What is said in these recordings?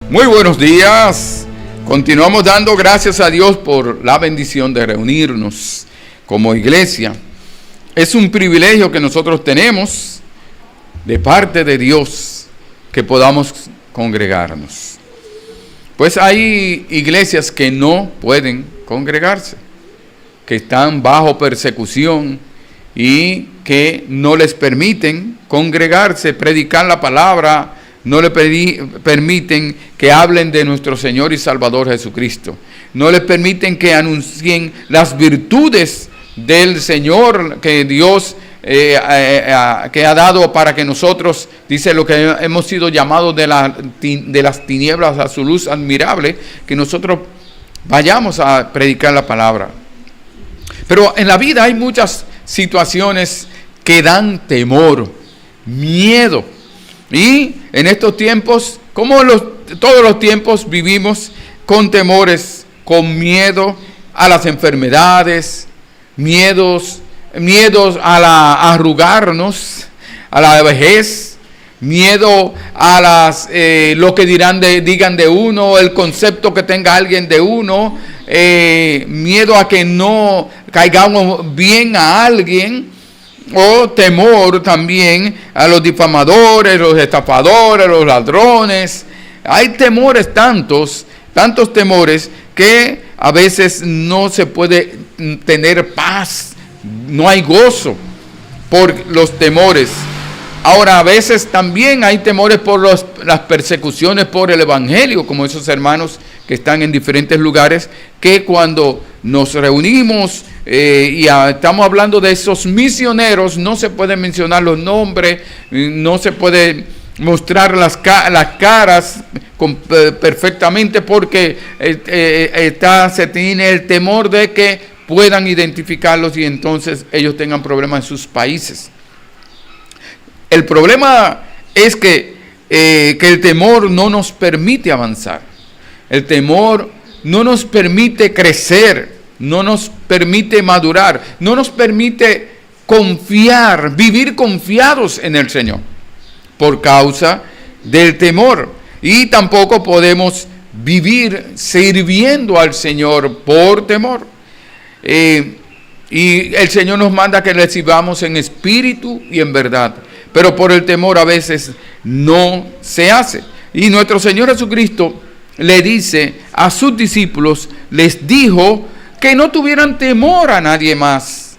Muy buenos días. Continuamos dando gracias a Dios por la bendición de reunirnos como iglesia. Es un privilegio que nosotros tenemos de parte de Dios que podamos congregarnos. Pues hay iglesias que no pueden congregarse, que están bajo persecución y que no les permiten congregarse, predicar la palabra, no le permiten que hablen de nuestro Señor y Salvador Jesucristo. No les permiten que anuncien las virtudes del Señor que Dios que ha dado para que nosotros, dice, lo que hemos sido llamados de las tinieblas a su luz admirable, que nosotros vayamos a predicar la palabra. Pero en la vida hay muchas situaciones que dan temor, miedo. Y en estos tiempos, como todos los tiempos, vivimos con temores, con miedo a las enfermedades, miedos a arrugarnos, a la vejez, miedo a lo que digan de uno, el concepto que tenga alguien de uno, miedo a que no caigamos bien a alguien. O temor también a los difamadores, los estafadores, los ladrones. Hay temores tantos temores que a veces no se puede tener paz, no hay gozo por los temores. Ahora, a veces también hay temores por las persecuciones por el evangelio, como esos hermanos que están en diferentes lugares, que cuando nos reunimos y estamos hablando de esos misioneros, no se pueden mencionar los nombres, no se puede mostrar las caras perfectamente porque se tiene el temor de que puedan identificarlos y entonces ellos tengan problemas en sus países. El problema es que el temor no nos permite avanzar. El temor no nos permite crecer, no nos permite madurar, no nos permite confiar, vivir confiados en el Señor por causa del temor. Y tampoco podemos vivir sirviendo al Señor por temor. Y el Señor nos manda que le sirvamos en espíritu y en verdad. Pero por el temor a veces no se hace. Y nuestro Señor Jesucristo le dice a sus discípulos, les dijo que no tuvieran temor a nadie más,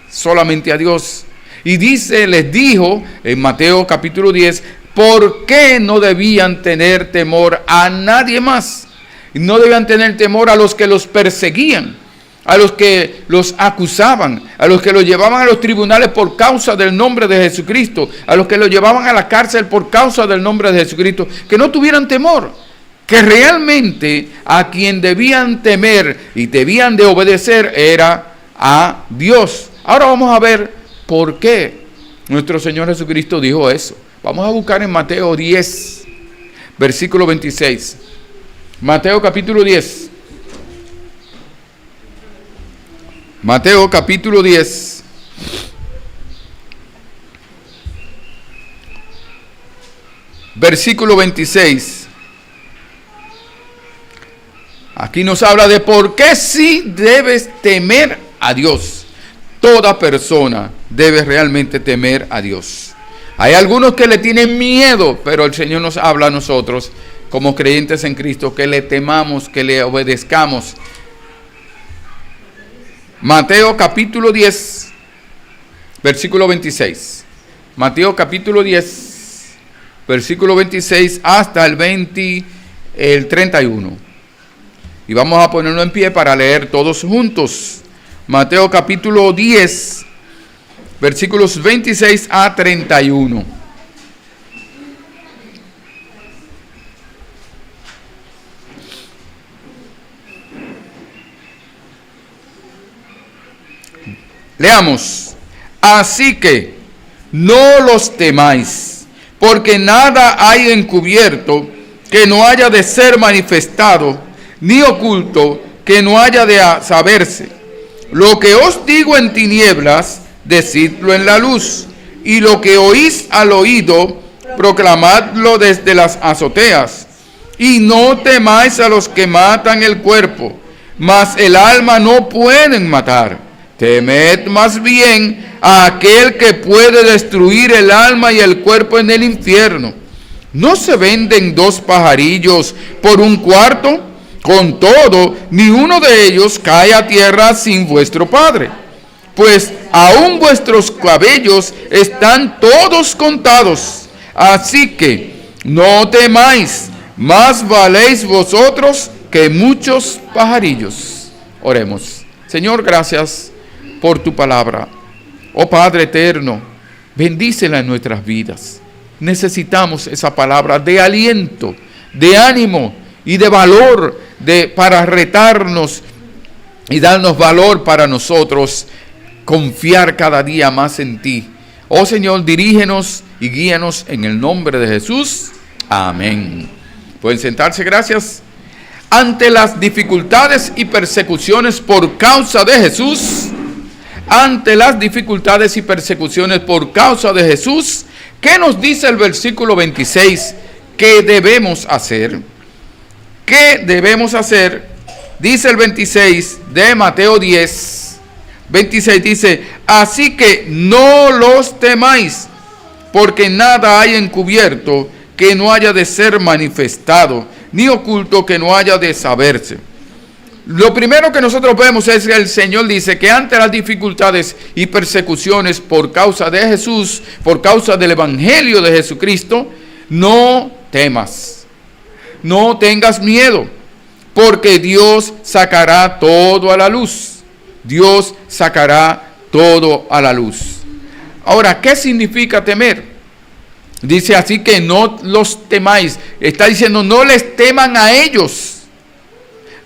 solamente a Dios. Y les dijo en Mateo capítulo 10, ¿por qué no debían tener temor a nadie más? No debían tener temor a los que los perseguían, a los que los acusaban, a los que los llevaban a los tribunales por causa del nombre de Jesucristo, a los que los llevaban a la cárcel por causa del nombre de Jesucristo, que no tuvieran temor, que realmente a quien debían temer y debían de obedecer era a Dios. Ahora vamos a ver por qué nuestro Señor Jesucristo dijo eso. Vamos a buscar en Mateo 10, versículo 26. Mateo capítulo 10. Mateo capítulo 10, versículo 26. Aquí nos habla de por qué sí debes temer a Dios. Toda persona debe realmente temer a Dios. Hay algunos que le tienen miedo, pero el Señor nos habla a nosotros como creyentes en Cristo que le temamos, que le obedezcamos. Mateo capítulo 10, versículo 26. Mateo capítulo 10, versículo 26 hasta el 31. Y vamos a ponerlo en pie para leer todos juntos. Mateo capítulo 10, versículos 26 a 31. Leamos. Así que no los temáis, porque nada hay encubierto que no haya de ser manifestado, ni oculto que no haya de saberse. Lo que os digo en tinieblas, decidlo en la luz, y lo que oís al oído, proclamadlo desde las azoteas. Y no temáis a los que matan el cuerpo, mas el alma no pueden matar. Temed más bien a aquel que puede destruir el alma y el cuerpo en el infierno. ¿No se venden 2 pajarillos por 1 cuarto? Con todo, ni uno de ellos cae a tierra sin vuestro Padre. Pues aún vuestros cabellos están todos contados. Así que no temáis, más valéis vosotros que muchos pajarillos. Oremos. Señor, gracias por tu palabra. Oh Padre eterno, bendícela en nuestras vidas. Necesitamos esa palabra de aliento, de ánimo y de valor para retarnos y darnos valor para nosotros confiar cada día más en ti. Oh Señor, dirígenos y guíanos en el nombre de Jesús. Amén. Pueden sentarse, gracias. Ante las dificultades y persecuciones por causa de Jesús, ante las dificultades y persecuciones por causa de Jesús, ¿qué nos dice el versículo 26? ¿Qué debemos hacer? ¿Qué debemos hacer? Dice el 26 de Mateo 10. 26 dice, así que no los temáis, porque nada hay encubierto que no haya de ser manifestado, ni oculto que no haya de saberse. Lo primero que nosotros vemos es que el Señor dice que ante las dificultades y persecuciones por causa de Jesús, por causa del Evangelio de Jesucristo, no temas, no tengas miedo, porque Dios sacará todo a la luz. Dios sacará todo a la luz. Ahora, ¿qué significa temer? Dice así que no los temáis. Está diciendo no les teman a ellos.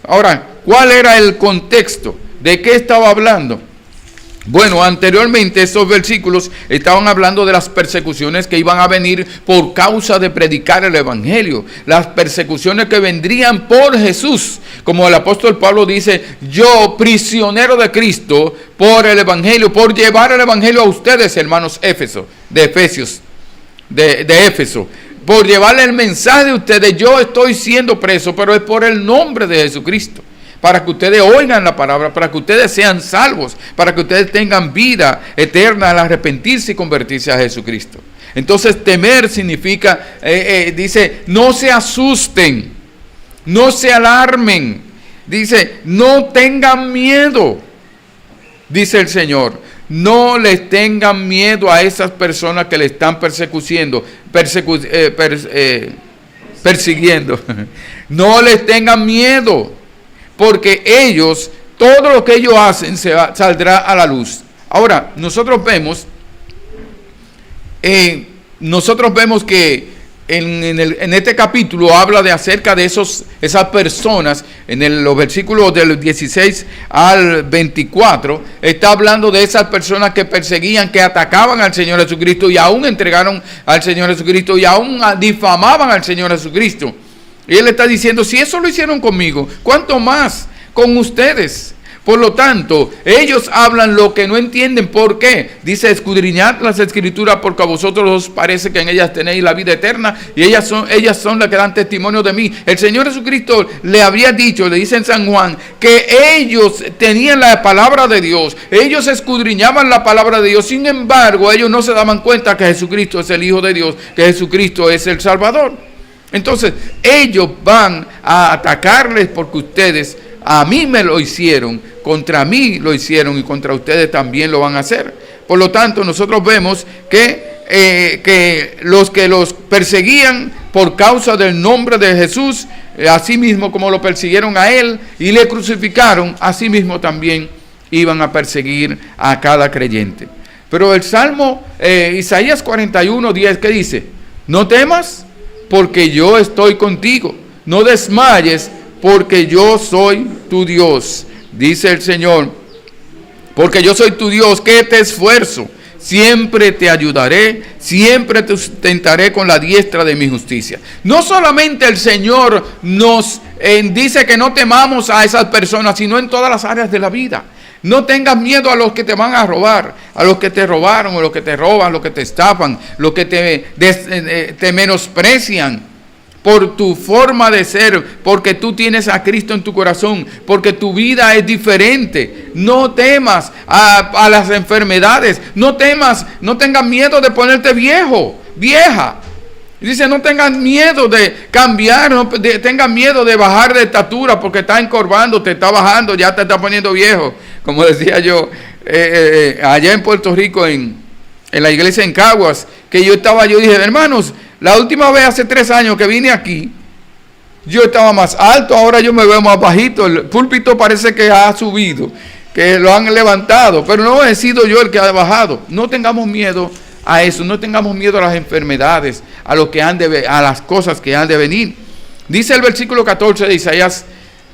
Ahora, ¿cuál era el contexto? ¿De qué estaba hablando? Bueno, anteriormente estos versículos estaban hablando de las persecuciones que iban a venir por causa de predicar el Evangelio. Las persecuciones que vendrían por Jesús. Como el apóstol Pablo dice, yo prisionero de Cristo por el Evangelio, por llevar el Evangelio a ustedes, hermanos de Éfeso. Por llevarle el mensaje de ustedes, yo estoy siendo preso, pero es por el nombre de Jesucristo. Para que ustedes oigan la palabra, para que ustedes sean salvos, para que ustedes tengan vida eterna al arrepentirse y convertirse a Jesucristo. Entonces temer significa, dice, no se asusten, no se alarmen, dice, no tengan miedo, dice el Señor. No les tengan miedo a esas personas que le están persiguiendo. No les tengan miedo. Porque ellos, todo lo que ellos hacen saldrá a la luz. Ahora, nosotros vemos que en este capítulo habla de acerca de esas personas, los versículos del 16 al 24, está hablando de esas personas que perseguían, que atacaban al Señor Jesucristo y aún entregaron al Señor Jesucristo y aún difamaban al Señor Jesucristo. Y él está diciendo, si eso lo hicieron conmigo, ¿cuánto más con ustedes? Por lo tanto, ellos hablan lo que no entienden. ¿Por qué? Dice, escudriñad las Escrituras porque a vosotros os parece que en ellas tenéis la vida eterna y ellas son las que dan testimonio de mí. El Señor Jesucristo le había dicho, le dice en San Juan, que ellos tenían la palabra de Dios. Ellos escudriñaban la palabra de Dios. Sin embargo, ellos no se daban cuenta que Jesucristo es el Hijo de Dios, que Jesucristo es el Salvador. Entonces, ellos van a atacarles porque ustedes a mí me lo hicieron, contra mí lo hicieron y contra ustedes también lo van a hacer. Por lo tanto, nosotros vemos que los que los perseguían por causa del nombre de Jesús, así mismo como lo persiguieron a él y le crucificaron, así mismo también iban a perseguir a cada creyente. Pero el Salmo, Isaías 41:10, ¿qué dice? No temas, porque yo estoy contigo. No desmayes, porque yo soy tu Dios. Dice el Señor, porque yo soy tu Dios, que te esfuerzo. Siempre te ayudaré, siempre te sustentaré con la diestra de mi justicia. No solamente el Señor nos dice que no temamos a esas personas, sino en todas las áreas de la vida. No tengas miedo a los que te van a robar, a los que te robaron, a los que te roban, los que te estafan, los que te menosprecian. por tu forma de ser, porque tú tienes a Cristo en tu corazón, porque tu vida es diferente. No temas a las enfermedades, no temas, no tengas miedo de ponerte viejo, vieja. Dice, no tengan miedo de cambiar, no tengan miedo de bajar de estatura porque está encorvando, te está bajando, ya te está poniendo viejo. Como decía yo, allá en Puerto Rico, en la iglesia en Caguas, que yo dije, hermanos, la última vez hace 3 años que vine aquí, yo estaba más alto, ahora yo me veo más bajito, el púlpito parece que ha subido, que lo han levantado, pero no he sido yo el que ha bajado. No tengamos miedo a eso, no tengamos miedo a las enfermedades, a lo que a las cosas que han de venir. Dice el versículo 14 de Isaías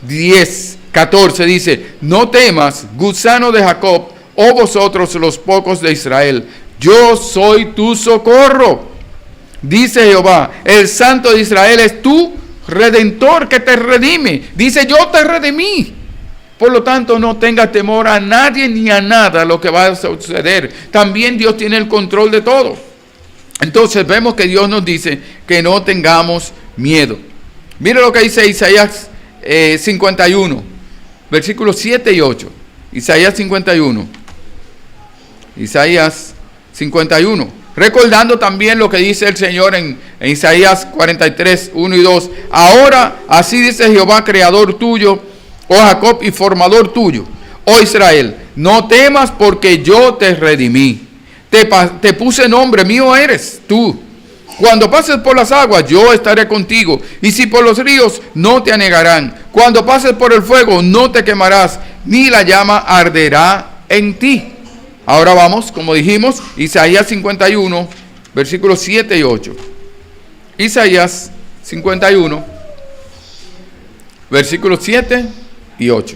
10:14, dice, no temas, gusano de Jacob, oh vosotros los pocos de Israel, yo soy tu socorro. Dice Jehová, el Santo de Israel es tu Redentor que te redime. Dice, yo te redimí. Por lo tanto, no tengas temor a nadie ni a nada lo que va a suceder. También Dios tiene el control de todo. Entonces vemos que Dios nos dice que no tengamos miedo. Mira lo que dice Isaías 51, versículos 7 y 8. Isaías 51. Isaías 51. Recordando también lo que dice el Señor en Isaías 43, 1 y 2. Ahora, así dice Jehová, creador tuyo, oh Jacob, y formador tuyo, oh Israel, no temas porque yo te redimí. Te puse nombre, mío eres tú. Cuando pases por las aguas, yo estaré contigo. Y si por los ríos, no te anegarán. Cuando pases por el fuego, no te quemarás, ni la llama arderá en ti. Ahora vamos, como dijimos, Isaías 51, versículos 7 y 8. Isaías 51, versículos 7 y 8.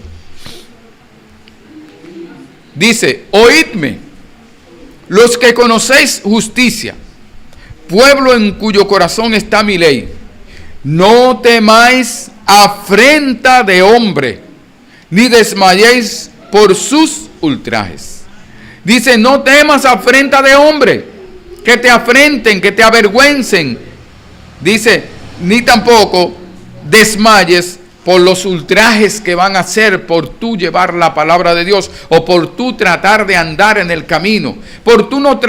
Dice, oídme, los que conocéis justicia, pueblo en cuyo corazón está mi ley. No temáis afrenta de hombre, ni desmayéis por sus ultrajes. Dice, no temas afrenta de hombre, que te afrenten, que te avergüencen. Dice, ni tampoco desmayes por los ultrajes que van a hacer por tú llevar la palabra de Dios o por tú tratar de andar en el camino, por tú no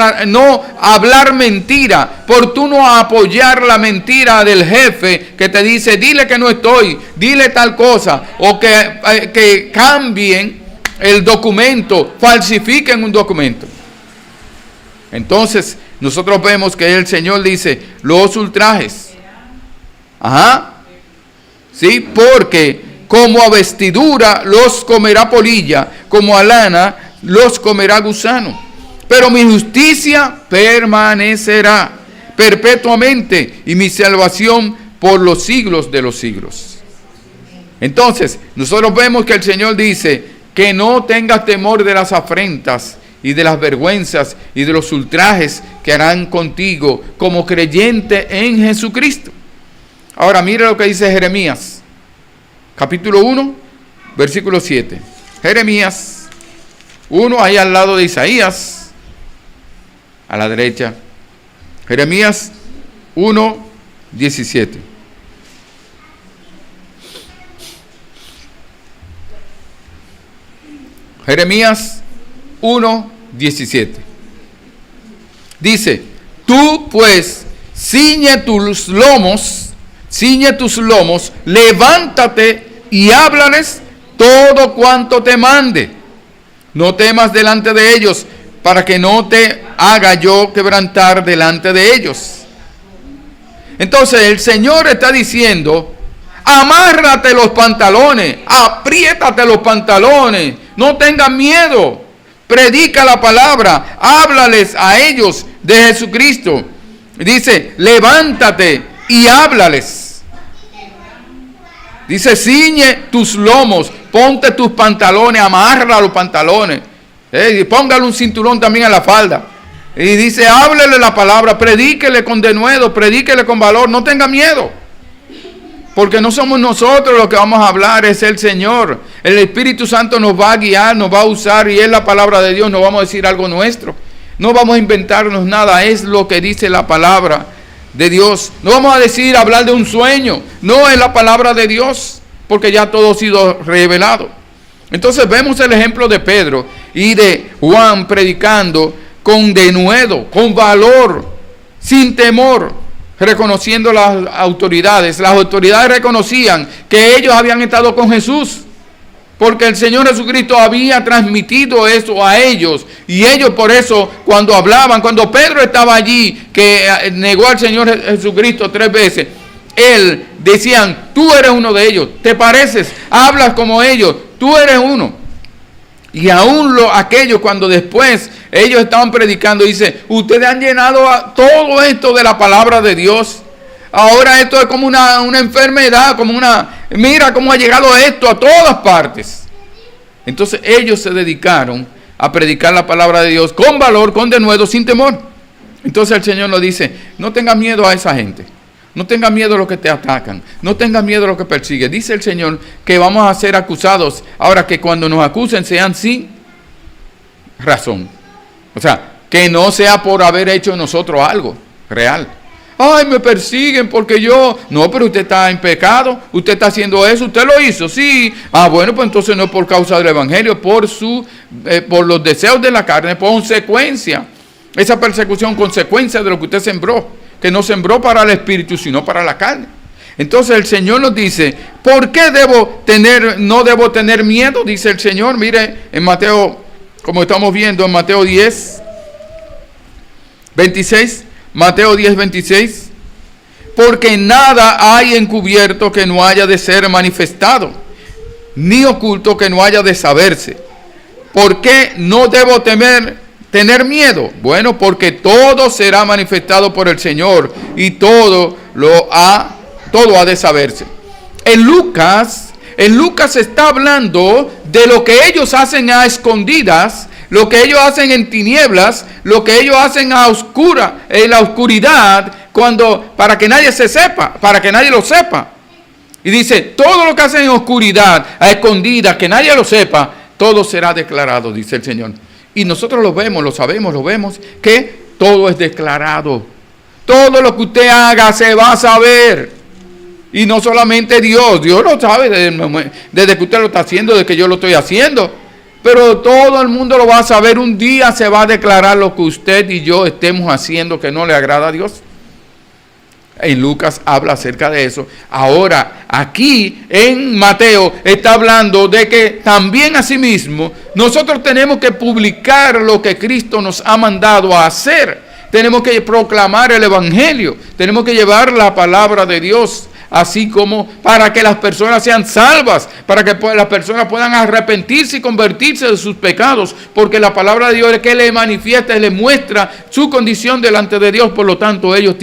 hablar mentira, por tú no apoyar la mentira del jefe que te dice, dile que no estoy, dile tal cosa, o que cambien el documento, falsifiquen un documento. Entonces, nosotros vemos que el Señor dice, los ultrajes. Ajá. Sí, porque como a vestidura los comerá polilla, como a lana los comerá gusano. Pero mi justicia permanecerá perpetuamente y mi salvación por los siglos de los siglos. Entonces, nosotros vemos que el Señor dice, que no tengas temor de las afrentas y de las vergüenzas y de los ultrajes que harán contigo como creyente en Jesucristo. Ahora mira lo que dice Jeremías, capítulo 1, versículo 7. Jeremías 1, ahí al lado de Isaías, a la derecha. Jeremías 1, 17. Jeremías 1, 17. Dice, tú pues ciñe tus lomos, levántate y háblales todo cuanto te mande. No temas delante de ellos, para que no te haga yo quebrantar delante de ellos. Entonces el Señor está diciendo, amárrate los pantalones, apriétate los pantalones, no tengas miedo, predica la palabra, háblales a ellos de Jesucristo. Dice, levántate y háblales. Dice, ciñe tus lomos, ponte tus pantalones, amarra los pantalones, póngale un cinturón también a la falda. Y dice, háblele la palabra, predíquele con denuedo, predíquele con valor, no tenga miedo. Porque no somos nosotros los que vamos a hablar, es el Señor. El Espíritu Santo nos va a guiar, nos va a usar y es la palabra de Dios, no vamos a decir algo nuestro. No vamos a inventarnos nada, es lo que dice la palabra de Dios. No vamos a decir, hablar de un sueño. No es la palabra de Dios, porque ya todo ha sido revelado. Entonces vemos el ejemplo de Pedro y de Juan predicando con denuedo, con valor, sin temor, reconociendo las autoridades. Las autoridades reconocían que ellos habían estado con Jesús, porque el Señor Jesucristo había transmitido eso a ellos. Y ellos por eso, cuando hablaban, cuando Pedro estaba allí, que negó al Señor Jesucristo 3 veces, él decían, tú eres uno de ellos, te pareces, hablas como ellos, tú eres uno. Y aún aquellos, cuando después ellos estaban predicando, dice, ustedes han llenado todo esto de la palabra de Dios. Ahora esto es como una enfermedad, mira cómo ha llegado esto a todas partes. Entonces ellos se dedicaron a predicar la palabra de Dios con valor, con denuedo, sin temor. Entonces el Señor nos dice, no tengas miedo a esa gente. No tengas miedo a los que te atacan. No tengas miedo a los que persiguen. Dice el Señor que vamos a ser acusados. Ahora, que cuando nos acusen sean sin razón. O sea, que no sea por haber hecho nosotros algo real. Ay, me persiguen porque yo... No, pero usted está en pecado. Usted está haciendo eso. Usted lo hizo, sí. Ah, bueno, pues entonces no es por causa del evangelio. Por los deseos de la carne. Por consecuencia. Esa persecución, consecuencia de lo que usted sembró. Que no sembró para el espíritu, sino para la carne. Entonces el Señor nos dice, ¿por qué no debo tener miedo? Dice el Señor, mire, en Mateo, como estamos viendo, en Mateo 10, 26, Mateo 10, 26, porque nada hay encubierto que no haya de ser manifestado, ni oculto que no haya de saberse. ¿Por qué no debo tener miedo? Bueno, porque todo será manifestado por el Señor y todo ha de saberse. En Lucas está hablando de lo que ellos hacen a escondidas, lo que ellos hacen en tinieblas, lo que ellos hacen en la oscuridad, para que nadie se sepa, para que nadie lo sepa. Y dice, todo lo que hacen en oscuridad, a escondidas, que nadie lo sepa, todo será declarado, dice el Señor. Y nosotros lo vemos, lo sabemos, que todo es declarado. Todo lo que usted haga se va a saber. Y no solamente Dios lo sabe desde que usted lo está haciendo, desde que yo lo estoy haciendo. Pero todo el mundo lo va a saber. Un día se va a declarar lo que usted y yo estemos haciendo que no le agrada a Dios. En Lucas habla acerca de eso. Ahora, aquí en Mateo está hablando de que también asimismo nosotros tenemos que publicar lo que Cristo nos ha mandado a hacer. Tenemos que proclamar el evangelio. Tenemos que llevar la palabra de Dios, así como para que las personas sean salvas, para que las personas puedan arrepentirse y convertirse de sus pecados, porque la palabra de Dios es que le manifiesta y le muestra su condición delante de Dios. Por lo tanto, ellos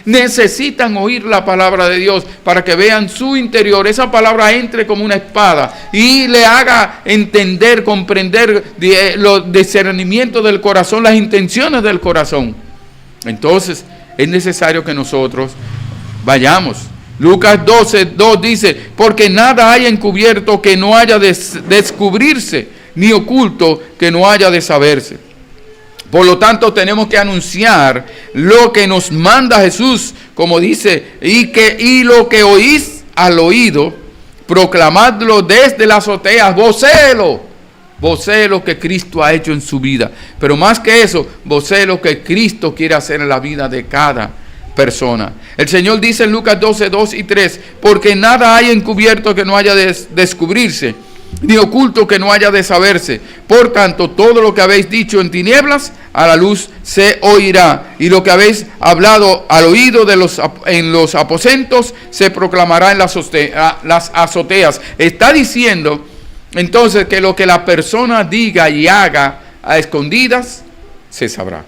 necesitan oír la palabra de Dios para que vean su interior. Esa palabra entre como una espada y le haga entender, comprender los discernimientos del corazón, las intenciones del corazón. Entonces, es necesario que nosotros vayamos. Lucas 12:2 dice, porque nada hay encubierto que no haya de descubrirse, ni oculto que no haya de saberse. Por lo tanto, tenemos que anunciar lo que nos manda Jesús, como dice, y lo que oís al oído, proclamadlo desde las azoteas, vocé lo que Cristo ha hecho en su vida. Pero más que eso, vocé lo que Cristo quiere hacer en la vida de cada persona. El Señor dice en Lucas 12:2 y 3, porque nada hay encubierto que no haya de descubrirse, ni oculto que no haya de saberse. Por tanto, todo lo que habéis dicho en tinieblas, a la luz se oirá, y lo que habéis hablado al oído en los aposentos, se proclamará en las azoteas. Está diciendo entonces que lo que la persona diga y haga a escondidas, se sabrá.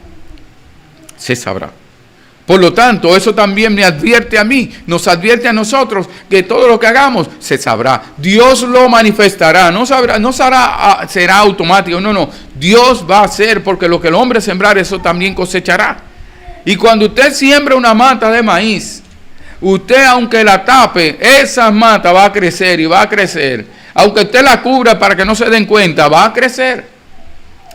Se sabrá. Por lo tanto, eso también me advierte a mí, nos advierte a nosotros que todo lo que hagamos se sabrá. Dios lo manifestará, será automático, no. Dios va a hacer, porque lo que el hombre sembrar, eso también cosechará. Y cuando usted siembra una mata de maíz, usted aunque la tape, esa mata va a crecer y va a crecer. Aunque usted la cubra para que no se den cuenta, va a crecer.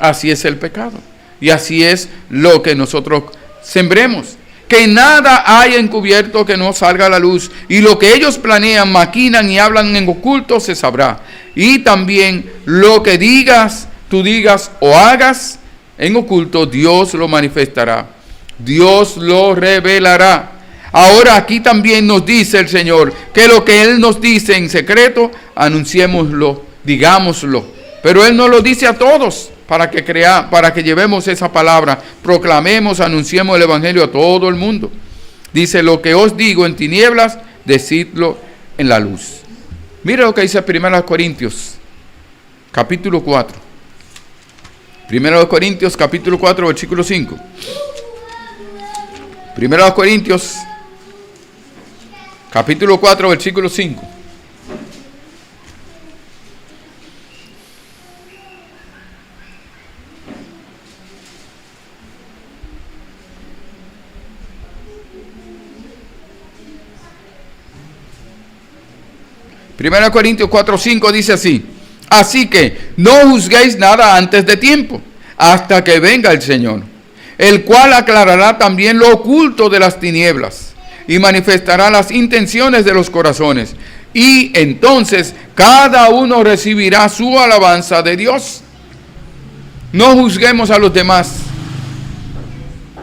Así es el pecado. Y así es lo que nosotros sembremos. que nada hay encubierto que no salga a la luz, y lo que ellos planean, maquinan y hablan en oculto se sabrá. Y también lo que tú digas o hagas en oculto, Dios lo manifestará, Dios lo revelará. Ahora aquí también nos dice el Señor que lo que Él nos dice en secreto, anunciémoslo, digámoslo. Pero Él no lo dice a todos para que llevemos esa palabra, proclamemos, anunciemos el Evangelio a todo el mundo. Dice, lo que os digo en tinieblas, decidlo en la luz. Mira lo que dice 1 Corintios, capítulo 4. 1 Corintios, capítulo 4, versículo 5. 1 Corintios, capítulo 4, versículo 5. Primera Corintios 4:5 dice así: así que no juzguéis nada antes de tiempo, hasta que venga el Señor, el cual aclarará también lo oculto de las tinieblas y manifestará las intenciones de los corazones. Y entonces cada uno recibirá su alabanza de Dios. No juzguemos a los demás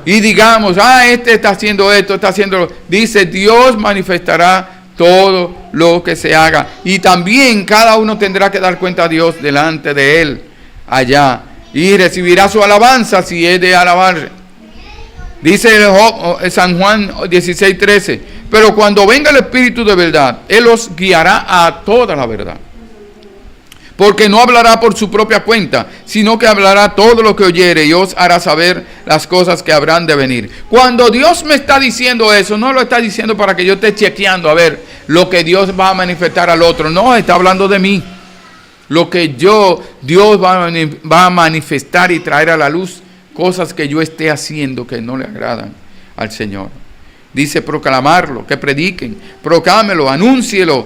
y digamos, este está haciendo esto, está haciendo lo. Dice, Dios manifestará todo lo que se haga. Y también cada uno tendrá que dar cuenta a Dios delante de Él allá. Y recibirá su alabanza si es de alabar. Dice San Juan 16:13. Pero cuando venga el Espíritu de verdad, Él os guiará a toda la verdad. Porque no hablará por su propia cuenta, sino que hablará todo lo que oyere y os hará saber las cosas que habrán de venir. Cuando Dios me está diciendo eso, no lo está diciendo para que yo esté chequeando a ver lo que Dios va a manifestar al otro. No, está hablando de mí. Lo que Dios va a manifestar y traer a la luz, cosas que yo esté haciendo que no le agradan al Señor. Dice proclamarlo, que prediquen, proclámelo, anúncielo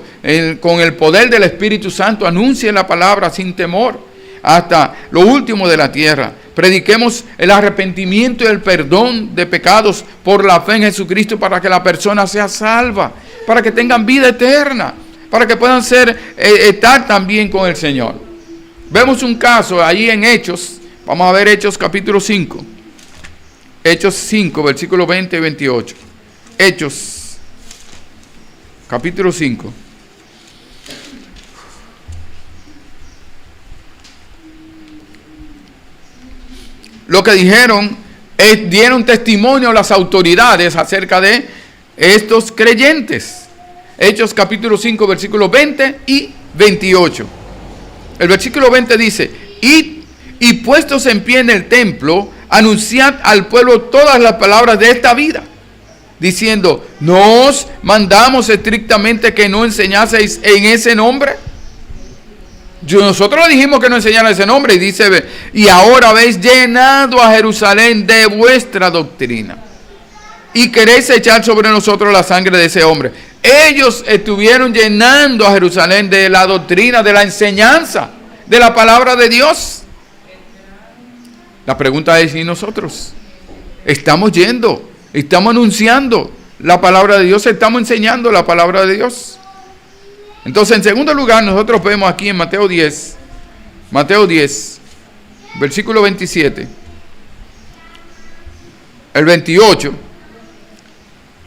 con el poder del Espíritu Santo, anuncie la palabra sin temor hasta lo último de la tierra. Prediquemos el arrepentimiento y el perdón de pecados por la fe en Jesucristo para que la persona sea salva, para que tengan vida eterna, para que puedan estar también con el Señor. Vemos un caso allí en Hechos, vamos a ver Hechos capítulo 5, Hechos 5, versículos 20 y 28. Hechos, capítulo 5. Lo que dijeron dieron testimonio a las autoridades acerca de estos creyentes. Hechos capítulo 5, versículos 20 y 28. El versículo 20 dice: y puestos en pie en el templo, anunciad al pueblo todas las palabras de esta vida, diciendo, ¿no os mandamos estrictamente que no enseñaseis en ese nombre? Nosotros le dijimos que no enseñara ese nombre, y dice, y ahora habéis llenado a Jerusalén de vuestra doctrina, y queréis echar sobre nosotros la sangre de ese hombre. Ellos estuvieron llenando a Jerusalén de la doctrina, de la enseñanza, de la palabra de Dios. La pregunta es, ¿y nosotros? ¿Estamos yendo? ¿Estamos anunciando la palabra de Dios? ¿Estamos enseñando la palabra de Dios? Entonces, en segundo lugar, nosotros vemos aquí en Mateo 10, versículo 27, el 28,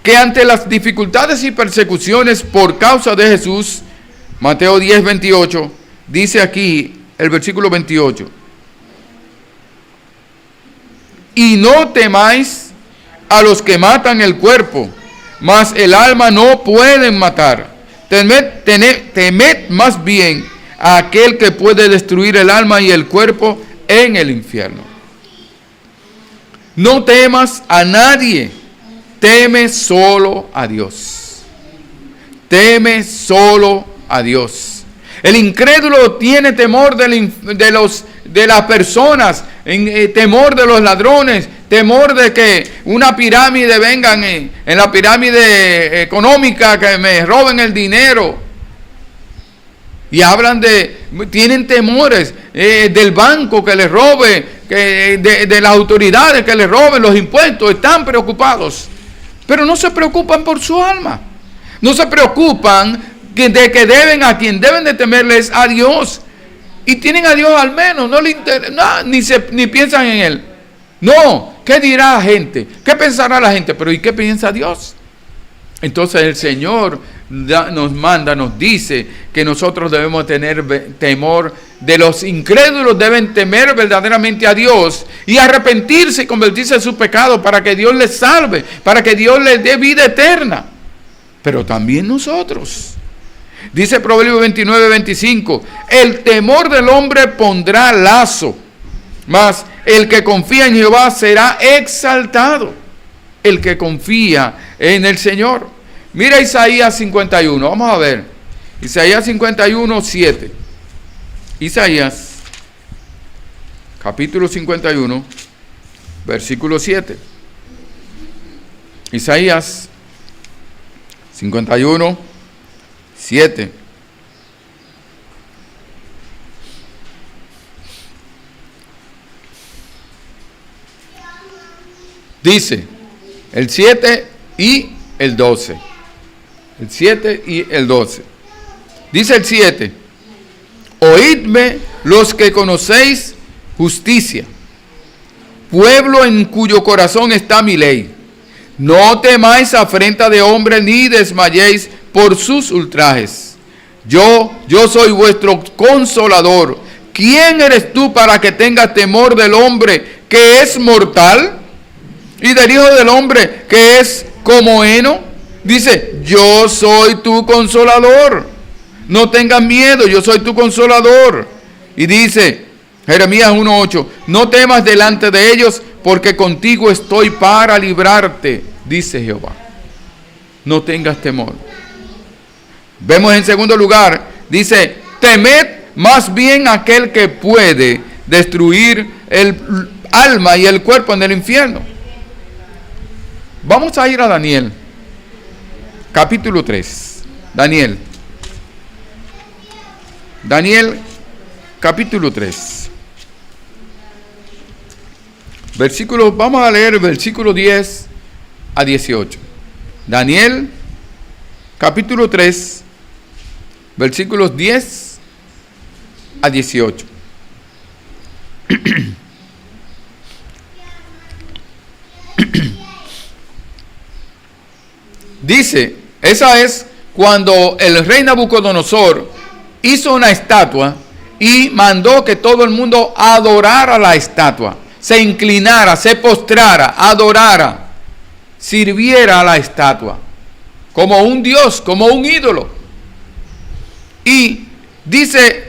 que ante las dificultades y persecuciones por causa de Jesús, Mateo 10, 28, dice aquí el versículo 28, y no temáis a los que matan el cuerpo, mas el alma no pueden matar. Temed más bien a aquel que puede destruir el alma y el cuerpo en el infierno. No temas a nadie, teme solo a Dios. Teme solo a Dios. El incrédulo tiene temor de las personas, temor de los ladrones, temor de que una pirámide vengan en la pirámide económica, que me roben el dinero. Y tienen temores del banco que les robe, de las autoridades que les roben los impuestos. Están preocupados pero no se preocupan por su alma. No se preocupan de que a quien deben de temerles a Dios. Y tienen a Dios al menos, no le interesa, ni piensan en Él. No, ¿qué dirá la gente? ¿Qué pensará la gente? Pero ¿y qué piensa Dios? Entonces el Señor nos dice que nosotros debemos tener temor de los incrédulos, deben temer verdaderamente a Dios y arrepentirse y convertirse en su pecado para que Dios les salve, para que Dios les dé vida eterna. Pero también nosotros. Dice Proverbios 29:25, el temor del hombre pondrá lazo, mas el que confía en Jehová será exaltado. El que confía en el Señor. Mira Isaías 51, vamos a ver. Isaías 51:7. Isaías, capítulo 51, versículo 7. Isaías 51:7. Dice el 7 y el 12. El 7 y el 12. Dice el 7. Oídme los que conocéis justicia, pueblo en cuyo corazón está mi ley. No temáis afrenta de hombre, ni desmayéis por sus ultrajes. Yo soy vuestro consolador. ¿Quién eres tú para que tengas temor del hombre que es mortal? Y del hijo del hombre que es como heno. Dice, yo soy tu consolador. No tengas miedo, yo soy tu consolador. Y dice, Jeremías 1:8, no temas delante de ellos, porque contigo estoy para librarte, dice Jehová. No tengas temor. Vemos en segundo lugar, dice, temed más bien aquel que puede destruir el alma y el cuerpo en el infierno. Vamos a ir a Daniel, capítulo 3. Daniel, capítulo 3. Vamos a leer el versículo 10 a 18. Daniel, capítulo 3, versículos 10 a 18. Dice, esa es cuando el rey Nabucodonosor hizo una estatua y mandó que todo el mundo adorara la estatua, se inclinara, se postrara, adorara, sirviera a la estatua, como un dios, como un ídolo. Y dice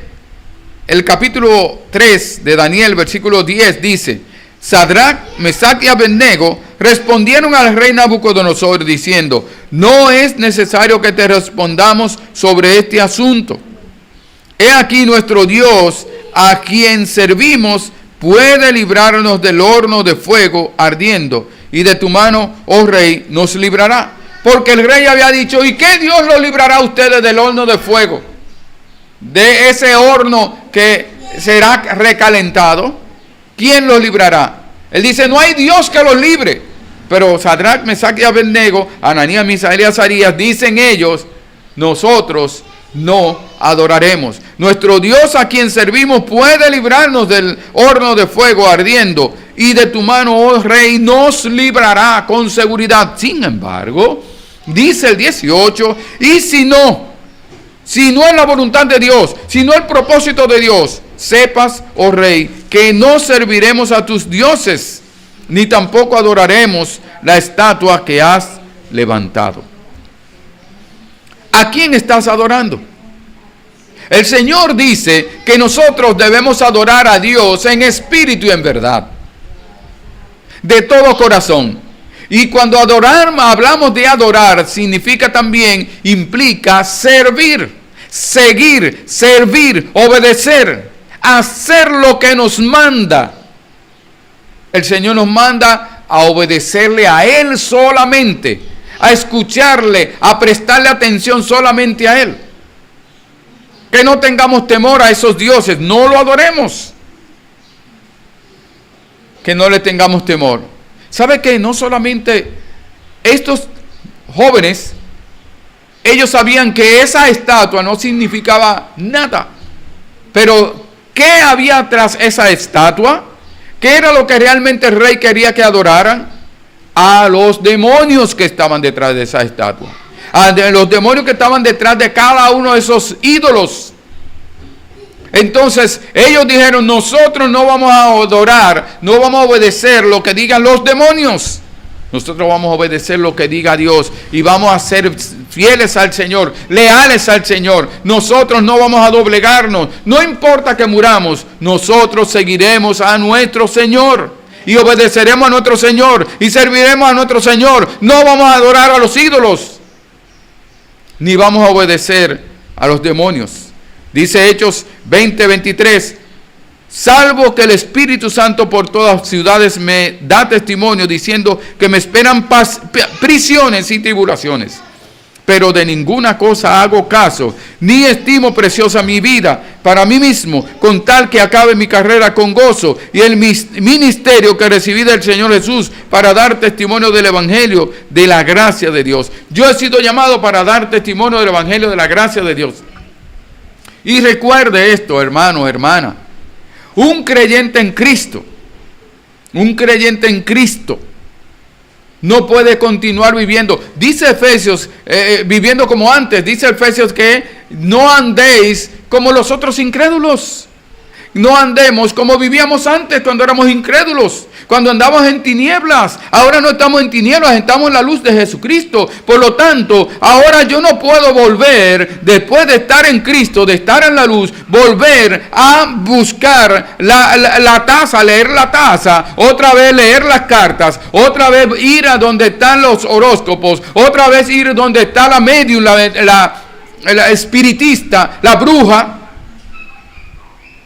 el capítulo 3 de Daniel, versículo 10, dice, Sadrach, Mesach y Abednego respondieron al rey Nabucodonosor diciendo, no es necesario que te respondamos sobre este asunto. He aquí nuestro Dios, a quien servimos, puede librarnos del horno de fuego ardiendo, y de tu mano, oh rey, nos librará. Porque el rey había dicho, ¿y qué Dios los librará a ustedes del horno de fuego? De ese horno que será recalentado. ¿Quién los librará? Él dice, no hay Dios que los libre. Pero Sadrach, Mesach y Abednego, Ananías, Misael y Azarías, dicen ellos, nosotros no adoraremos. Nuestro Dios a quien servimos puede librarnos del horno de fuego ardiendo, y de tu mano, oh rey, nos librará con seguridad. Sin embargo, dice el 18, y si no es la voluntad de Dios, si no el propósito de Dios, sepas, oh rey, que no serviremos a tus dioses, ni tampoco adoraremos la estatua que has levantado. ¿A quién estás adorando? El Señor dice que nosotros debemos adorar a Dios en espíritu y en verdad, de todo corazón. Y cuando hablamos de adorar, significa también, implica servir, seguir, servir, obedecer, hacer lo que nos manda. El Señor nos manda a obedecerle a Él solamente, a escucharle, a prestarle atención solamente a Él. Que no tengamos temor a esos dioses, no lo adoremos. Que no le tengamos temor. ¿Sabe qué? No solamente estos jóvenes, ellos sabían que esa estatua no significaba nada. Pero, ¿qué había tras esa estatua? ¿Qué era lo que realmente el rey quería que adoraran? A los demonios que estaban detrás de esa estatua. A los demonios que estaban detrás de cada uno de esos ídolos. Entonces ellos dijeron, nosotros no vamos a adorar, no vamos a obedecer lo que digan los demonios. Nosotros vamos a obedecer lo que diga Dios y vamos a ser fieles al Señor, leales al Señor. Nosotros no vamos a doblegarnos. No importa que muramos, nosotros seguiremos a nuestro Señor y obedeceremos a nuestro Señor y serviremos a nuestro Señor. No vamos a adorar a los ídolos, ni vamos a obedecer a los demonios. Dice Hechos 20:23, salvo que el Espíritu Santo por todas ciudades me da testimonio diciendo que me esperan prisiones y tribulaciones. Pero de ninguna cosa hago caso, ni estimo preciosa mi vida para mí mismo, con tal que acabe mi carrera con gozo y el ministerio que recibí del Señor Jesús para dar testimonio del Evangelio de la gracia de Dios. Yo he sido llamado para dar testimonio del Evangelio de la gracia de Dios. Y recuerde esto, hermano, hermana. Un creyente en Cristo no puede continuar viviendo. Dice Efesios, viviendo como antes. Dice Efesios que no andéis como los otros incrédulos. No andemos como vivíamos antes cuando éramos incrédulos, cuando andábamos en tinieblas. Ahora no estamos en tinieblas, estamos en la luz de Jesucristo. Por lo tanto, ahora yo no puedo volver, después de estar en Cristo, de estar en la luz, volver a buscar la taza, leer la taza, otra vez leer las cartas, otra vez ir a donde están los horóscopos, otra vez ir donde está la medium, la espiritista, la bruja,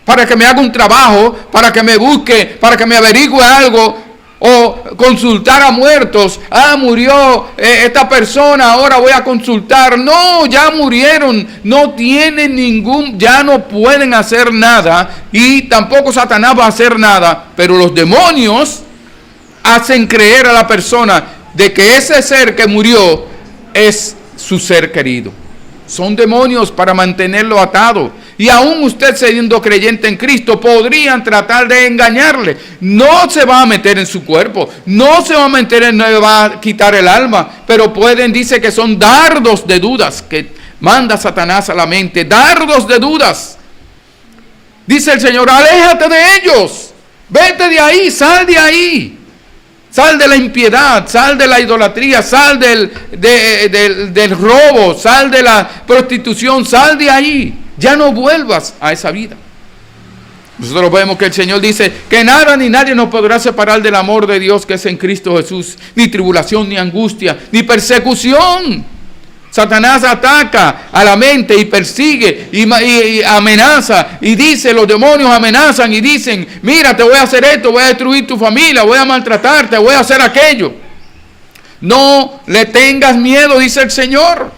para que me haga un trabajo, para que me busque, para que me averigüe algo, o consultar a muertos. Murió esta persona, ahora voy a consultar. No, ya murieron, no tienen ya no pueden hacer nada, y tampoco Satanás va a hacer nada. Pero los demonios hacen creer a la persona de que ese ser que murió es su ser querido. Son demonios para mantenerlo atado. Y aún usted siendo creyente en Cristo, podrían tratar de engañarle. No se va a meter en su cuerpo, no se va a meter no le va a quitar el alma, pero dice que son dardos de dudas que manda Satanás a la mente, dardos de dudas. Dice el Señor, aléjate de ellos, vete de ahí, sal de ahí. Sal de la impiedad, sal de la idolatría, sal del robo, sal de la prostitución, sal de ahí. Ya no vuelvas a esa vida. Nosotros vemos que el Señor dice que nada ni nadie nos podrá separar del amor de Dios que es en Cristo Jesús. Ni tribulación, ni angustia, ni persecución. Satanás ataca a la mente y persigue y amenaza y dice, los demonios amenazan y dicen, mira, te voy a hacer esto, voy a destruir tu familia, voy a maltratarte, voy a hacer aquello. No le tengas miedo, dice el Señor.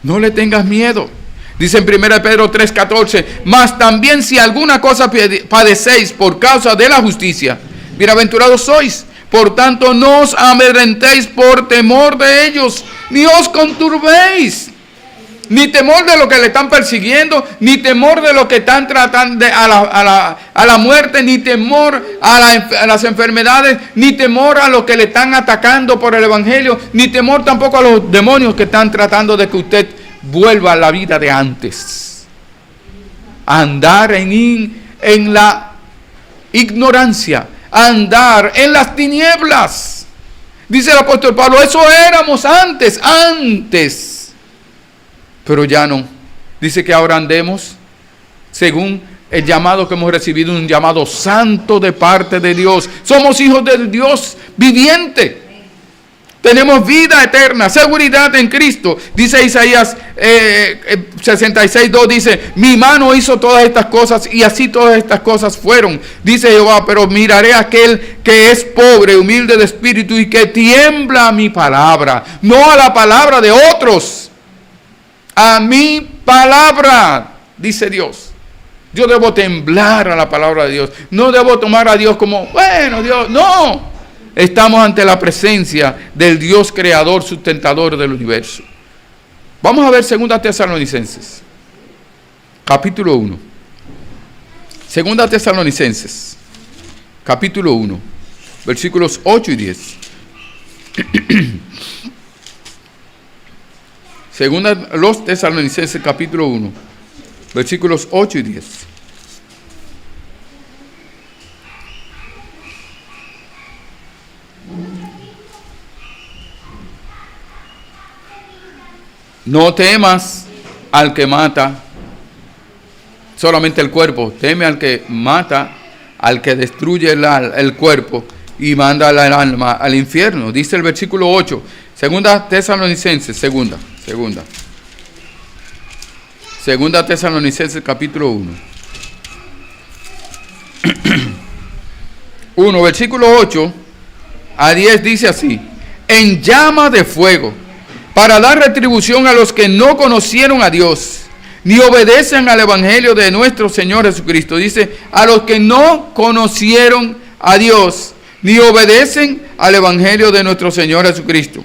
No le tengas miedo. Dice en 1 Pedro 3:14, mas también si alguna cosa padecéis por causa de la justicia, bienaventurados sois. Por tanto, no os amedrentéis por temor de ellos, ni os conturbéis. Ni temor de lo que le están persiguiendo, ni temor de lo que están tratando a la muerte, ni temor a las enfermedades, ni temor a lo que le están atacando por el Evangelio, ni temor tampoco a los demonios que están tratando de que usted vuelva a la vida de antes. Andar en la ignorancia, andar en las tinieblas. Dice el apóstol Pablo, eso éramos antes, pero ya no. Dice que ahora andemos según el llamado que hemos recibido, un llamado santo de parte de Dios. Somos hijos de Dios viviente. Tenemos vida eterna, seguridad en Cristo. Dice Isaías 66:2, dice, mi mano hizo todas estas cosas y así todas estas cosas fueron. Dice Jehová, pero miraré a aquel que es pobre, humilde de espíritu y que tiembla a mi palabra, no a la palabra de otros, a mi palabra, dice Dios. Yo debo temblar a la palabra de Dios. No debo tomar a Dios como, bueno, Dios, no. estamos ante la presencia del Dios creador, sustentador del universo. Vamos a ver 2 Tesalonicenses, capítulo 1. 2 Tesalonicenses, capítulo 1, versículos 8 y 10. Segunda los Tesalonicenses, capítulo 1, versículos 8 y 10. No temas al que mata solamente el cuerpo, teme al que mata, al que destruye el cuerpo y manda el alma al infierno. Dice el versículo 8, Segunda Tesalonicenses, segunda Tesalonicenses, capítulo 1. 1, versículo 8 a 10 dice así: en llama de fuego, para dar retribución a los que no conocieron a Dios, ni obedecen al evangelio de nuestro Señor Jesucristo. Dice, a los que no conocieron a Dios, ni obedecen al evangelio de nuestro Señor Jesucristo,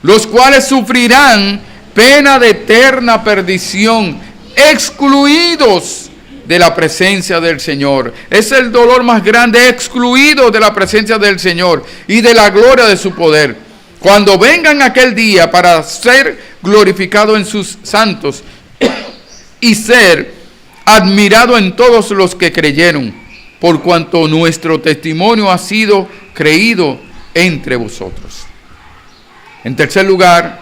los cuales sufrirán pena de eterna perdición, excluidos de la presencia del Señor. Es el dolor más grande, excluidos de la presencia del Señor y de la gloria de su poder, cuando vengan aquel día para ser glorificado en sus santos y ser admirado en todos los que creyeron, por cuanto nuestro testimonio ha sido creído entre vosotros. En tercer lugar,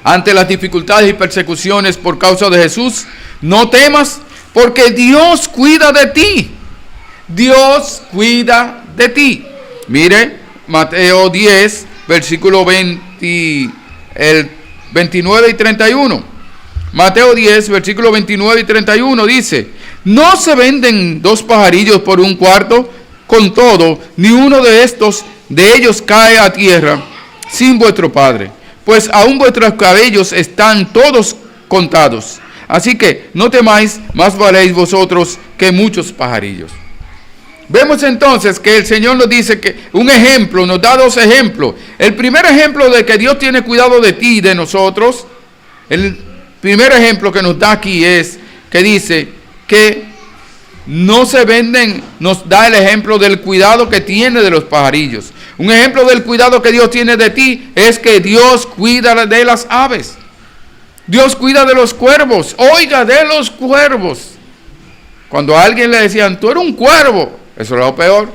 ante las dificultades y persecuciones por causa de Jesús, no temas, porque Dios cuida de ti. Dios cuida de ti. Mire, Mateo 10, versículo 29 y 31. Mateo 10, versículo 29 y 31 dice: no se venden 2 pajarillos por un cuarto, con todo, ni uno de ellos cae a tierra sin vuestro Padre, pues aún vuestros cabellos están todos contados. Así que no temáis, más valéis vosotros que muchos pajarillos. Vemos entonces que el Señor nos dice que un ejemplo, nos da 2 ejemplos. El primer ejemplo de que Dios tiene cuidado de ti y de nosotros, el primer ejemplo que nos da aquí es que dice que no se venden, nos da el ejemplo del cuidado que tiene de los pajarillos. Un ejemplo del cuidado que Dios tiene de ti es que Dios cuida de las aves. Dios cuida de los cuervos. Oiga, de los cuervos. Cuando a alguien le decían, tú eres un cuervo, eso era lo peor,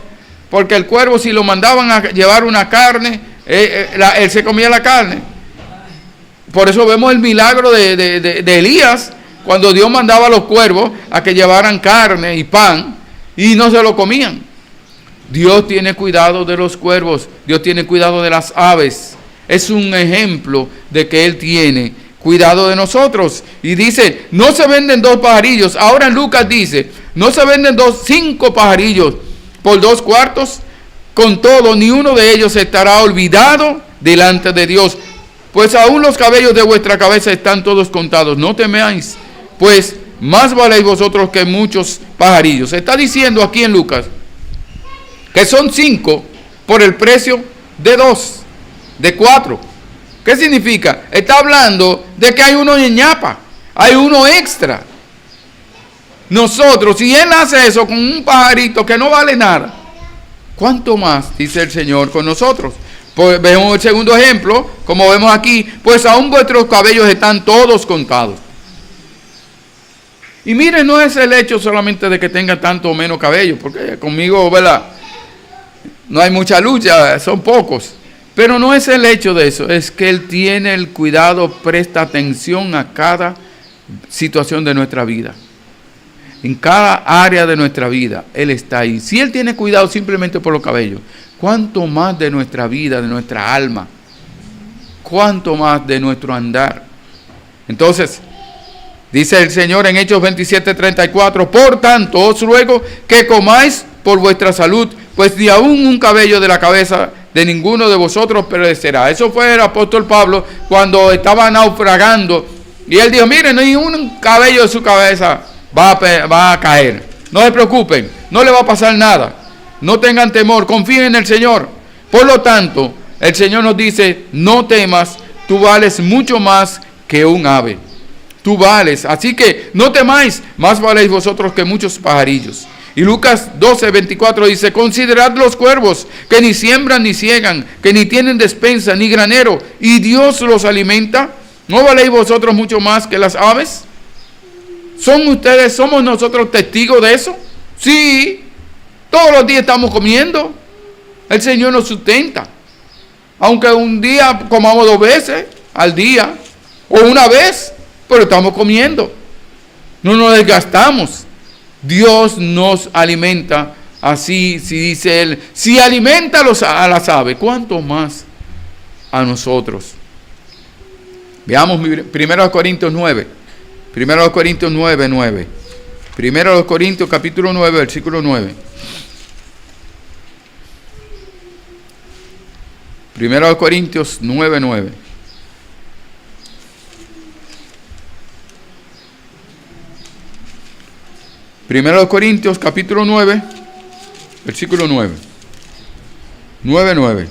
porque el cuervo, si lo mandaban a llevar una carne, él se comía la carne. Por eso vemos el milagro de Elías, cuando Dios mandaba a los cuervos a que llevaran carne y pan, y no se lo comían. Dios tiene cuidado de los cuervos, Dios tiene cuidado de las aves. Es un ejemplo de que Él tiene cuidado de nosotros. Y dice, no se venden 2 pajarillos. Ahora en Lucas dice, no se venden 5 pajarillos por 2 cuartos. Con todo, ni uno de ellos estará olvidado delante de Dios, pues aún los cabellos de vuestra cabeza están todos contados. No temáis, pues más valéis vosotros que muchos pajarillos. Está diciendo aquí en Lucas que son 5 por el precio de 2, de 4. ¿Qué significa? Está hablando de que hay uno en ñapa, hay uno extra. Nosotros, si Él hace eso con un pajarito que no vale nada, ¿cuánto más, dice el Señor, con nosotros? Pues vemos el segundo ejemplo, como vemos aquí, pues aún vuestros cabellos están todos contados. Y miren, no es el hecho solamente de que tenga tanto o menos cabello, porque conmigo, ¿verdad?, no hay mucha lucha, son pocos. Pero no es el hecho de eso, es que Él tiene el cuidado, presta atención a cada situación de nuestra vida. En cada área de nuestra vida, Él está ahí. Si Él tiene cuidado simplemente por los cabellos, ¿cuánto más de nuestra vida, de nuestra alma? ¿Cuánto más de nuestro andar? Entonces, dice el Señor en Hechos 27:34, por tanto os ruego que comáis por vuestra salud, pues ni aún un cabello de la cabeza de ninguno de vosotros perecerá. Eso fue el apóstol Pablo cuando estaba naufragando. Y él dijo, miren, ni un cabello de su cabeza va a caer. No se preocupen, no le va a pasar nada. No tengan temor, confíen en el Señor. Por lo tanto, el Señor nos dice, no temas, tú vales mucho más que un ave. Tú vales, así que no temáis, más valéis vosotros que muchos pajarillos. Y Lucas 12:24 dice, considerad los cuervos, que ni siembran ni ciegan, que ni tienen despensa ni granero, y Dios los alimenta. ¿No valéis vosotros mucho más que las aves? ¿Somos nosotros testigos de eso? Sí, todos los días estamos comiendo. El Señor nos sustenta. Aunque un día comamos 2 veces al día, o una vez, pero estamos comiendo. No nos desgastamos. Dios nos alimenta. Así, si dice Él, si alimenta a las aves, ¿cuánto más a nosotros? Veamos 1 Corintios 9. 1 Corintios 9, 9. 1 Corintios capítulo 9, versículo 9. 1 Corintios 9, 9. Primero de Corintios capítulo 9, versículo 9. 9, 9.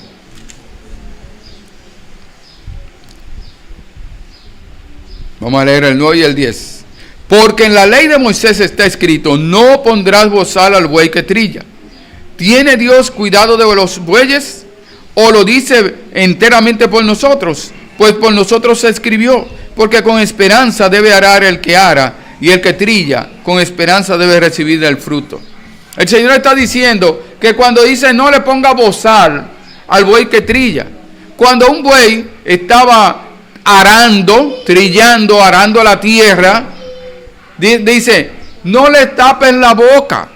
Vamos a leer el 9 y el 10. Porque en la ley de Moisés está escrito, no pondrás bozal al buey que trilla. ¿Tiene Dios cuidado de los bueyes? ¿O lo dice enteramente por nosotros? Pues por nosotros se escribió, porque con esperanza debe arar el que ara, y el que trilla, con esperanza debe recibir el fruto. El Señor está diciendo que cuando dice no le ponga bozal al buey que trilla, cuando un buey estaba arando, trillando, arando la tierra, dice, no le tapen la boca,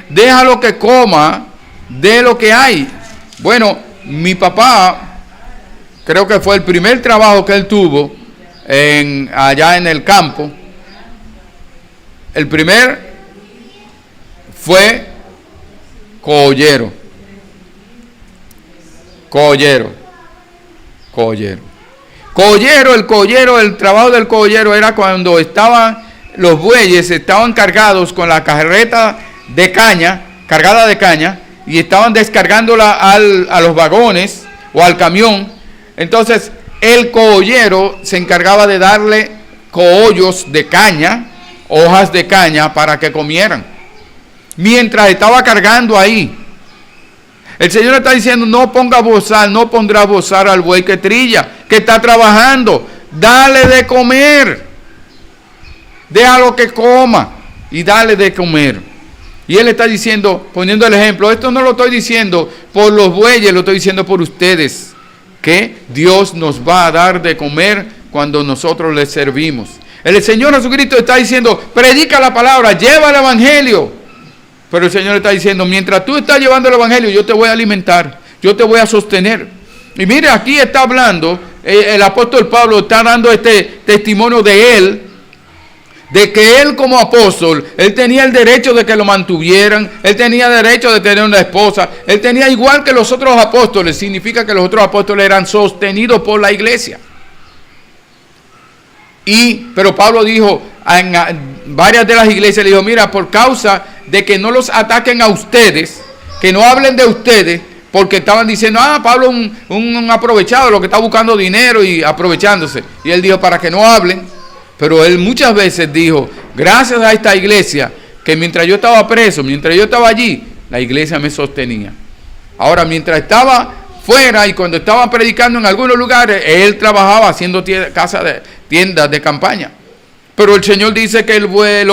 déjalo que coma de lo que hay. Bueno, mi papá, creo que fue el primer trabajo que él tuvo allá en el campo. El primer fue cogollero. El trabajo del cogollero era cuando los bueyes estaban cargados con la carreta de caña, cargada de caña, y estaban descargándola a los vagones o al camión. Entonces el cogollero se encargaba de darle cogollos de caña, hojas de caña, para que comieran mientras estaba cargando ahí. El Señor está diciendo, no ponga bozal, no pondrá bozal al buey que trilla, que está trabajando. Dale de comer, déjalo que coma y dale de comer. Y Él está diciendo, poniendo el ejemplo, esto no lo estoy diciendo por los bueyes, lo estoy diciendo por ustedes, que Dios nos va a dar de comer cuando nosotros le servimos. El Señor Jesucristo está diciendo, predica la palabra, lleva el evangelio. Pero el Señor está diciendo, mientras tú estás llevando el evangelio, yo te voy a alimentar, yo te voy a sostener. Y mire, aquí está hablando, el apóstol Pablo está dando este testimonio de él, de que él como apóstol, él tenía el derecho de que lo mantuvieran, él tenía derecho de tener una esposa, él tenía igual que los otros apóstoles, significa que los otros apóstoles eran sostenidos por la iglesia. Pero Pablo dijo, en varias de las iglesias, le dijo, mira, por causa de que no los ataquen a ustedes, que no hablen de ustedes, porque estaban diciendo, Pablo un aprovechado, lo que está buscando dinero y aprovechándose. Y él dijo, para que no hablen. Pero él muchas veces dijo, gracias a esta iglesia, que mientras yo estaba preso, mientras yo estaba allí, la iglesia me sostenía. Ahora, mientras estaba fuera y cuando estaba predicando en algunos lugares, él trabajaba haciendo tiendas de campaña. Pero el Señor dice que el buey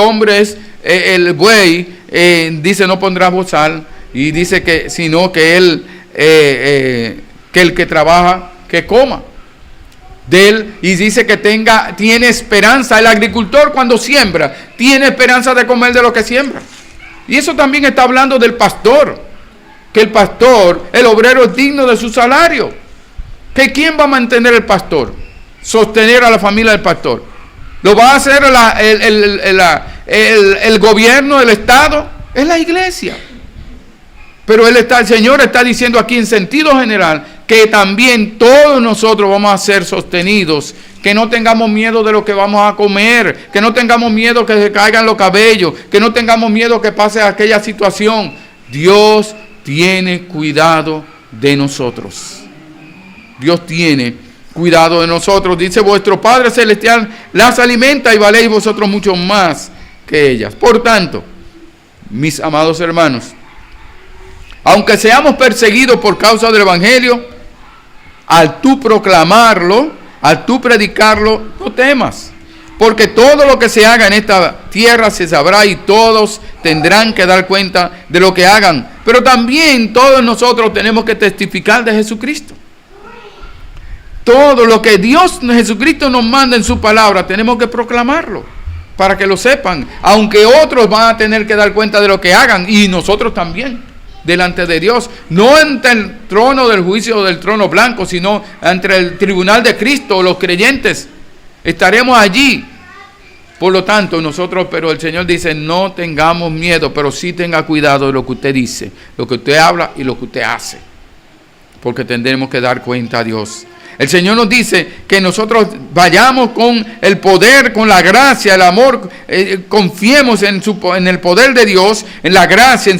dice no pondrá bozal, y dice que sino que que el que trabaja que coma de él, y dice que tiene esperanza. El agricultor cuando siembra tiene esperanza de comer de lo que siembra. Y eso también está hablando del pastor, que el pastor, el obrero, es digno de su salario. ¿Que quién va a mantener el pastor? Sostener a la familia del pastor. ¿Lo va a hacer el gobierno, el Estado? Es la iglesia. Pero el Señor está diciendo aquí en sentido general que también todos nosotros vamos a ser sostenidos, que no tengamos miedo de lo que vamos a comer, que no tengamos miedo que se caigan los cabellos, que no tengamos miedo que pase aquella situación. Dios tiene cuidado de nosotros. Dios tiene cuidado de nosotros. Dice, vuestro Padre Celestial las alimenta y valéis vosotros mucho más que ellas. Por tanto, mis amados hermanos, aunque seamos perseguidos por causa del Evangelio, al tú proclamarlo, al tú predicarlo, no temas. Porque todo lo que se haga en esta tierra se sabrá y todos tendrán que dar cuenta de lo que hagan. Pero también todos nosotros tenemos que testificar de Jesucristo. Todo lo que Dios, Jesucristo nos manda en su palabra, tenemos que proclamarlo para que lo sepan. Aunque otros van a tener que dar cuenta de lo que hagan y nosotros también, delante de Dios. No ante el trono del juicio del trono blanco, sino ante el tribunal de Cristo, los creyentes. Estaremos allí. Por lo tanto, nosotros, pero el Señor dice, no tengamos miedo, pero sí tenga cuidado de lo que usted dice, lo que usted habla y lo que usted hace. Porque tendremos que dar cuenta a Dios. El Señor nos dice que nosotros vayamos con el poder, con la gracia, el amor, confiemos en el poder de Dios, en la gracia, en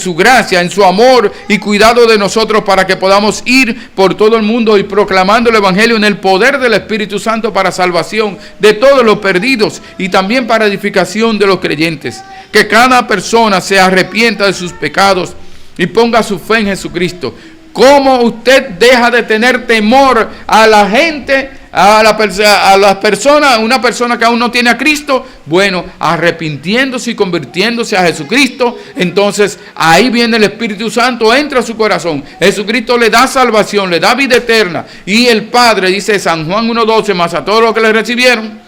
su amor y cuidado de nosotros para que podamos ir por todo el mundo y proclamando el Evangelio en el poder del Espíritu Santo para salvación de todos los perdidos y también para edificación de los creyentes. Que cada persona se arrepienta de sus pecados y ponga su fe en Jesucristo. ¿Cómo usted deja de tener temor a la gente, a las personas, una persona que aún no tiene a Cristo? Bueno, arrepintiéndose y convirtiéndose a Jesucristo, entonces ahí viene el Espíritu Santo, entra a su corazón. Jesucristo le da salvación, le da vida eterna. Y el Padre, dice San Juan 1:12, más a todos los que le recibieron,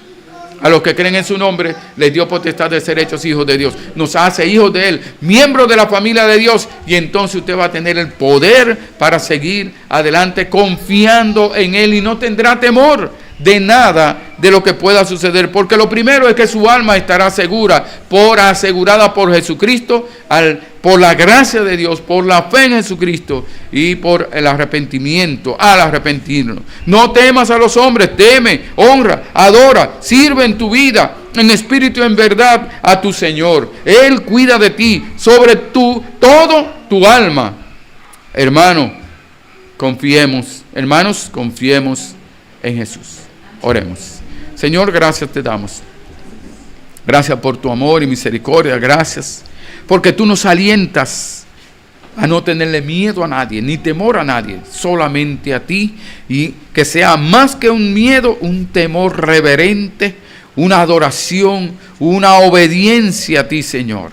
a los que creen en su nombre, les dio potestad de ser hechos hijos de Dios. Nos hace hijos de Él, miembros de la familia de Dios. Y entonces usted va a tener el poder para seguir adelante confiando en Él. Y no tendrá temor de nada de lo que pueda suceder. Porque lo primero es que su alma estará asegurada por Jesucristo, por la gracia de Dios, por la fe en Jesucristo y por el arrepentimiento, al arrepentirnos. No temas a los hombres, teme, honra, adora, sirve en tu vida, en espíritu y en verdad a tu Señor. Él cuida de ti, sobre todo tu alma. Hermanos, confiemos en Jesús. Oremos. Señor, gracias te damos. Gracias por tu amor y misericordia. Gracias porque tú nos alientas a no tenerle miedo a nadie, ni temor a nadie, solamente a ti. Y que sea más que un miedo, un temor reverente, una adoración, una obediencia a ti, Señor.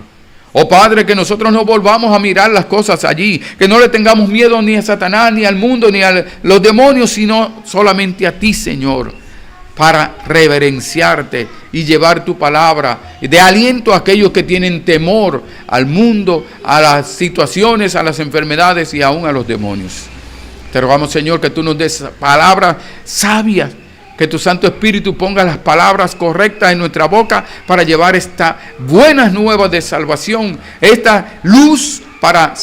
Oh Padre, que nosotros no volvamos a mirar las cosas allí, que no le tengamos miedo ni a Satanás, ni al mundo, ni a los demonios, sino solamente a ti, Señor, para reverenciarte y llevar tu palabra de aliento a aquellos que tienen temor al mundo, a las situaciones, a las enfermedades y aún a los demonios. Te rogamos, Señor, que tú nos des palabras sabias, que tu Santo Espíritu ponga las palabras correctas en nuestra boca para llevar estas buenas nuevas de salvación, esta luz para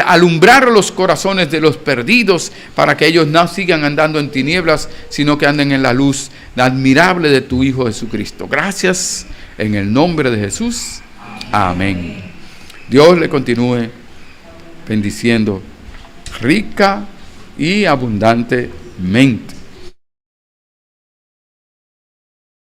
alumbrar los corazones de los perdidos, para que ellos no sigan andando en tinieblas, sino que anden en la luz admirable de tu Hijo Jesucristo. Gracias, en el nombre de Jesús. Amén. Dios le continúe bendiciendo rica y abundantemente.